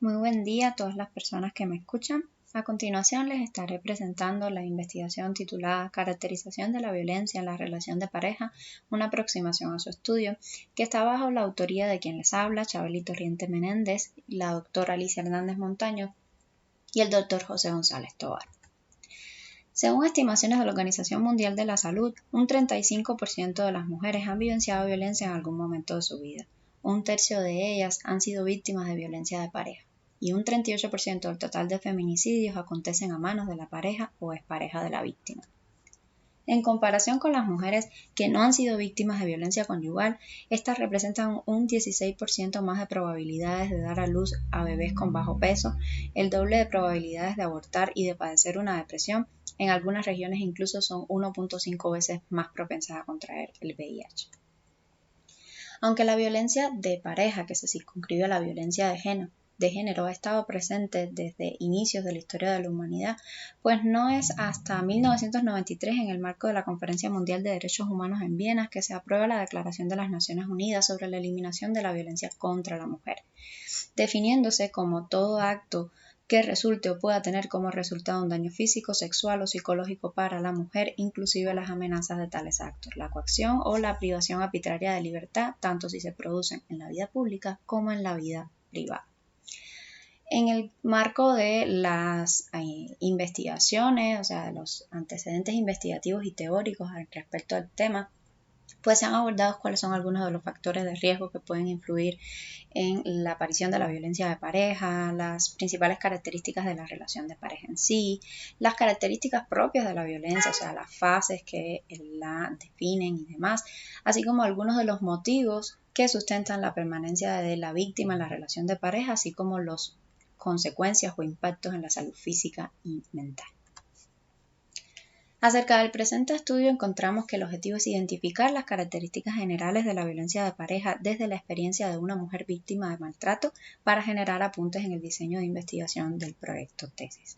Muy buen día a todas las personas que me escuchan. A continuación les estaré presentando la investigación titulada Caracterización de la violencia en la relación de pareja, una aproximación a su estudio, que está bajo la autoría de quien les habla, Chabelito Riente Menéndez, la doctora Alicia Hernández Montaño y el doctor José González Tovar. Según estimaciones de la Organización Mundial de la Salud, un 35% de las mujeres han vivenciado violencia en algún momento de su vida. Un tercio de ellas han sido víctimas de violencia de pareja y un 38% del total de feminicidios acontecen a manos de la pareja o expareja de la víctima. En comparación con las mujeres que no han sido víctimas de violencia conyugal, estas representan un 16% más de probabilidades de dar a luz a bebés con bajo peso, el doble de probabilidades de abortar y de padecer una depresión. En algunas regiones incluso son 1.5 veces más propensas a contraer el VIH. Aunque la violencia de pareja, que se circunscribe a la violencia de género, ha estado presente desde inicios de la historia de la humanidad, pues no es hasta 1993, en el marco de la Conferencia Mundial de Derechos Humanos en Viena, que se aprueba la Declaración de las Naciones Unidas sobre la eliminación de la violencia contra la mujer, definiéndose como todo acto que resulte o pueda tener como resultado un daño físico, sexual o psicológico para la mujer, inclusive las amenazas de tales actos, la coacción o la privación arbitraria de libertad, tanto si se producen en la vida pública como en la vida privada. En el marco de las investigaciones, o sea, de los antecedentes investigativos y teóricos respecto al tema, pues se han abordado cuáles son algunos de los factores de riesgo que pueden influir en la aparición de la violencia de pareja, las principales características de la relación de pareja en sí, las características propias de la violencia, o sea, las fases que la definen y demás, así como algunos de los motivos que sustentan la permanencia de la víctima en la relación de pareja, así como las consecuencias o impactos en la salud física y mental. Acerca del presente estudio encontramos que el objetivo es identificar las características generales de la violencia de pareja desde la experiencia de una mujer víctima de maltrato para generar apuntes en el diseño de investigación del proyecto tesis.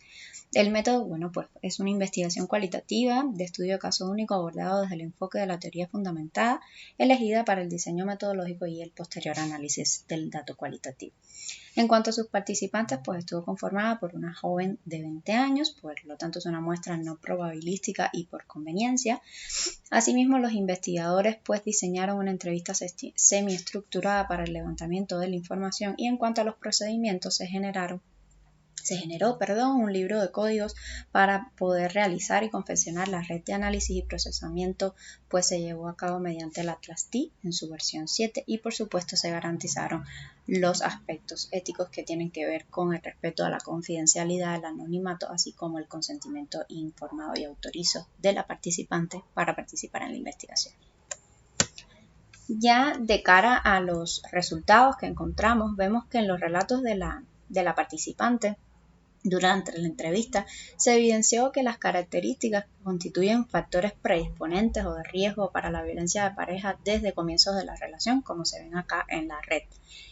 El método, pues es una investigación cualitativa de estudio de caso único abordado desde el enfoque de la teoría fundamentada, elegida para el diseño metodológico y el posterior análisis del dato cualitativo. En cuanto a sus participantes, pues estuvo conformada por una joven de 20 años, por lo tanto es una muestra no probabilística y por conveniencia. Asimismo, los investigadores pues diseñaron una entrevista semiestructurada para el levantamiento de la información y en cuanto a los procedimientos se generó un libro de códigos para poder realizar y confeccionar la red de análisis y procesamiento, pues se llevó a cabo mediante el Atlas-T en su versión 7 y por supuesto se garantizaron los aspectos éticos que tienen que ver con el respeto a la confidencialidad, el anonimato, así como el consentimiento informado y autorizo de la participante para participar en la investigación. Ya de cara a los resultados que encontramos, vemos que en los relatos de la participante, durante la entrevista, se evidenció que las características que constituyen factores predisponentes o de riesgo para la violencia de pareja desde comienzos de la relación, como se ven acá en la red.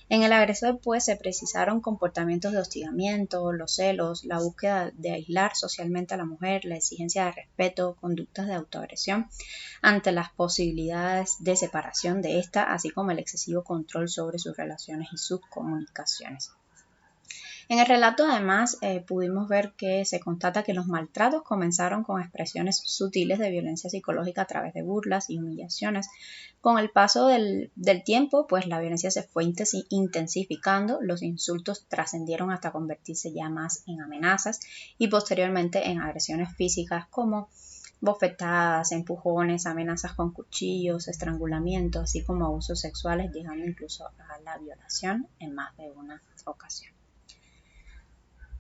En el agresor, pues, se precisaron comportamientos de hostigamiento, los celos, la búsqueda de aislar socialmente a la mujer, la exigencia de respeto, conductas de autoagresión ante las posibilidades de separación de esta, así como el excesivo control sobre sus relaciones y sus comunicaciones. En el relato, además, pudimos ver que se constata que los maltratos comenzaron con expresiones sutiles de violencia psicológica a través de burlas y humillaciones. Con el paso del tiempo, pues la violencia se fue intensificando, los insultos trascendieron hasta convertirse ya más en amenazas y posteriormente en agresiones físicas como bofetadas, empujones, amenazas con cuchillos, estrangulamiento, así como abusos sexuales, llegando incluso a la violación en más de una ocasión.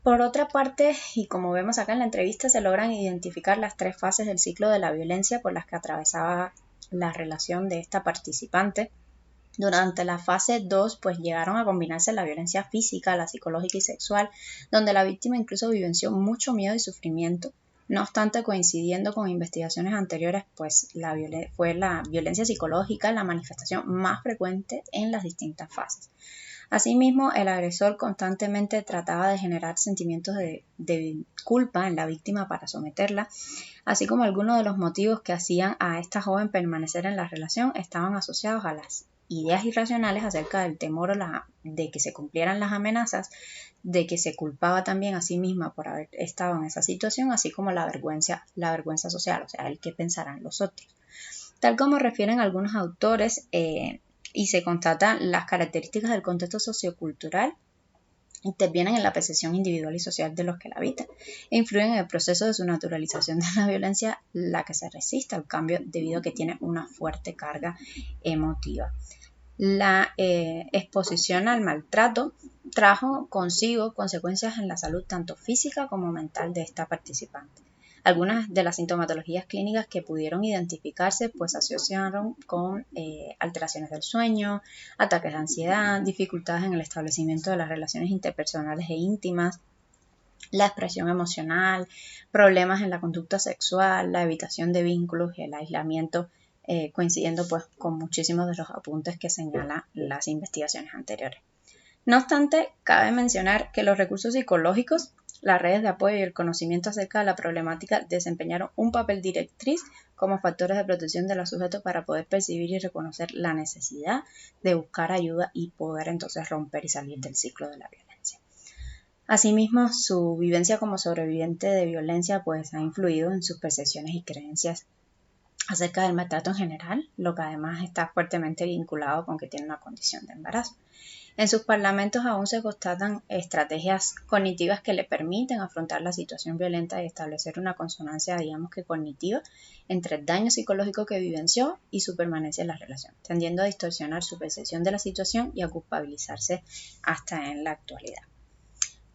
Por otra parte, y como vemos acá en la entrevista, se logran identificar las 3 fases del ciclo de la violencia por las que atravesaba la relación de esta participante. Durante la fase 2, pues llegaron a combinarse la violencia física, la psicológica y sexual, donde la víctima incluso vivenció mucho miedo y sufrimiento. No obstante, coincidiendo con investigaciones anteriores, pues fue la violencia psicológica la manifestación más frecuente en las distintas fases. Asimismo, el agresor constantemente trataba de generar sentimientos de culpa en la víctima para someterla, así como algunos de los motivos que hacían a esta joven permanecer en la relación estaban asociados a las ideas irracionales acerca del temor de que se cumplieran las amenazas, de que se culpaba también a sí misma por haber estado en esa situación, así como la vergüenza social, o sea, el qué pensarán los otros. Tal como refieren algunos autores, y se constatan las características del contexto sociocultural, intervienen en la percepción individual y social de los que la habitan e influyen en el proceso de su naturalización de la violencia, la que se resiste al cambio debido a que tiene una fuerte carga emotiva. La exposición al maltrato trajo consigo consecuencias en la salud tanto física como mental de esta participante. Algunas de las sintomatologías clínicas que pudieron identificarse pues se asociaron con alteraciones del sueño, ataques de ansiedad, dificultades en el establecimiento de las relaciones interpersonales e íntimas, la expresión emocional, problemas en la conducta sexual, la evitación de vínculos y el aislamiento, coincidiendo pues con muchísimos de los apuntes que señalan las investigaciones anteriores. No obstante, cabe mencionar que los recursos psicológicos, las redes de apoyo y el conocimiento acerca de la problemática desempeñaron un papel directriz como factores de protección de los sujetos para poder percibir y reconocer la necesidad de buscar ayuda y poder entonces romper y salir del ciclo de la violencia. Asimismo, su vivencia como sobreviviente de violencia pues ha influido en sus percepciones y creencias acerca del maltrato en general, lo que además está fuertemente vinculado con que tiene una condición de embarazo. En sus parlamentos aún se constatan estrategias cognitivas que le permiten afrontar la situación violenta y establecer una consonancia, digamos que cognitiva, entre el daño psicológico que vivenció y su permanencia en la relación, tendiendo a distorsionar su percepción de la situación y a culpabilizarse hasta en la actualidad.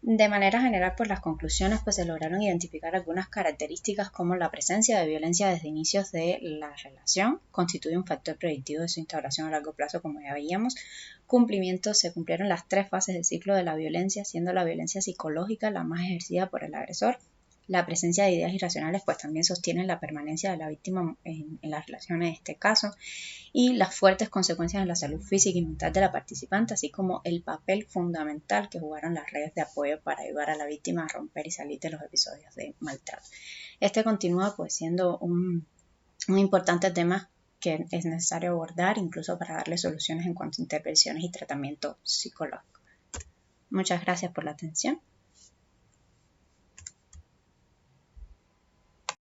De manera general, pues las conclusiones pues se lograron identificar algunas características como la presencia de violencia desde inicios de la relación, constituye un factor predictivo de su instauración a largo plazo, como ya veíamos. Se cumplieron las 3 fases del ciclo de la violencia, siendo la violencia psicológica la más ejercida por el agresor. La presencia de ideas irracionales pues también sostienen la permanencia de la víctima en la relación en este caso, y las fuertes consecuencias en la salud física y mental de la participante, así como el papel fundamental que jugaron las redes de apoyo para ayudar a la víctima a romper y salir de los episodios de maltrato. Este continúa pues siendo un importante tema que es necesario abordar incluso para darle soluciones en cuanto a intervenciones y tratamiento psicológico. Muchas gracias por la atención.